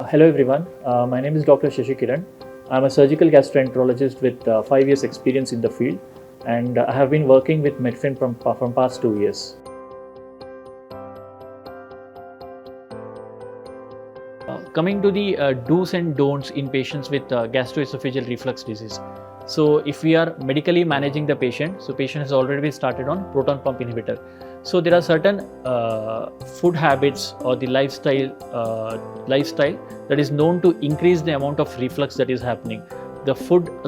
Hello everyone, my name is Dr. Shashikiran. I'm a surgical gastroenterologist with 5 years experience in the field, and I have been working with Medfin from past 2 years. Coming to the do's and don'ts in patients with gastroesophageal reflux disease. So if we are medically managing the patient, so patient has already been started on proton pump inhibitor. So there are certain food habits or the lifestyle that is known to increase the amount of reflux that is happening.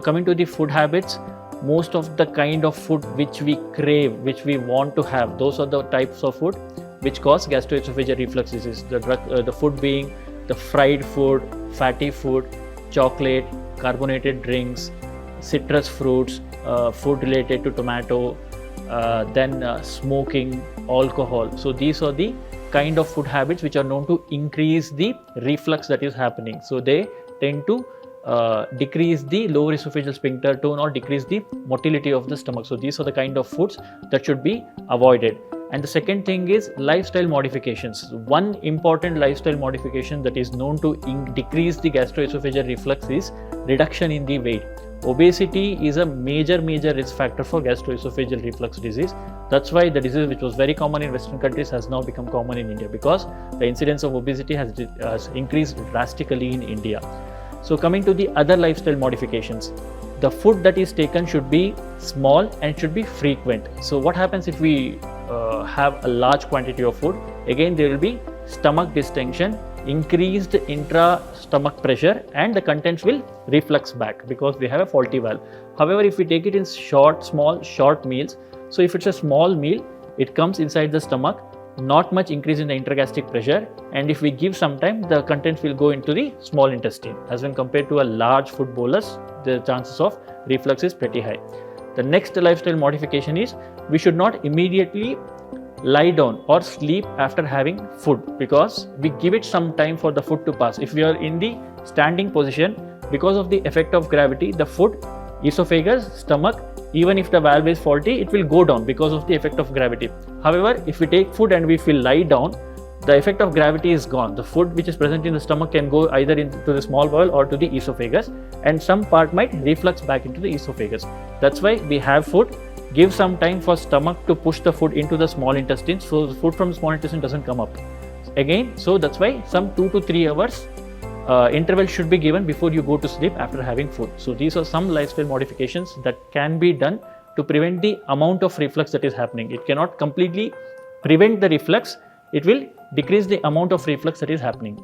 Coming to the food habits, most of the kind of food which we crave, which we want to have, those are the types of food which cause gastroesophageal reflux disease. The food being the fried food, fatty food, chocolate, carbonated drinks, citrus fruits, food related to tomato, then smoking, alcohol. So these are the kind of food habits which are known to increase the reflux that is happening. So they tend to decrease the lower esophageal sphincter tone or decrease the motility of the stomach. So these are the kind of foods that should be avoided. And the second thing is lifestyle modifications. One important lifestyle modification that is known to decrease the gastroesophageal reflux is reduction in the weight. Obesity is a major risk factor for gastroesophageal reflux disease. That's why the disease, which was very common in Western countries, has now become common in India, because the incidence of obesity has increased drastically in India. So coming to the other lifestyle modifications, the food that is taken should be small and should be frequent. So what happens if we have a large quantity of food? Again, there will be stomach distension, increased intra-stomach pressure, and the contents will reflux back because we have a faulty valve. However, if we take it in small short meals, so if it's a small meal, it comes inside the stomach, not much increase in the intragastric pressure, and if we give some time, the contents will go into the small intestine. As when compared to a large food bolus, the chances of reflux is pretty high. The next lifestyle modification is we should not immediately lie down or sleep after having food, because we give it some time for the food to pass. If we are in the standing position, because of the effect of gravity, the food, esophagus, stomach, even if the valve is faulty, it will go down because of the effect of gravity. However, if we take food and we will lie down, the effect of gravity is gone. The food which is present in the stomach can go either into the small bowel or to the esophagus, and some part might reflux back into the esophagus. That's why we have food. Give some time for stomach to push the food into the small intestine, so the food from the small intestine doesn't come up again. So that's why some 2 to 3 hours interval should be given before you go to sleep after having food. So these are some lifestyle modifications that can be done to prevent the amount of reflux that is happening. It cannot completely prevent the reflux, it will decrease the amount of reflux that is happening.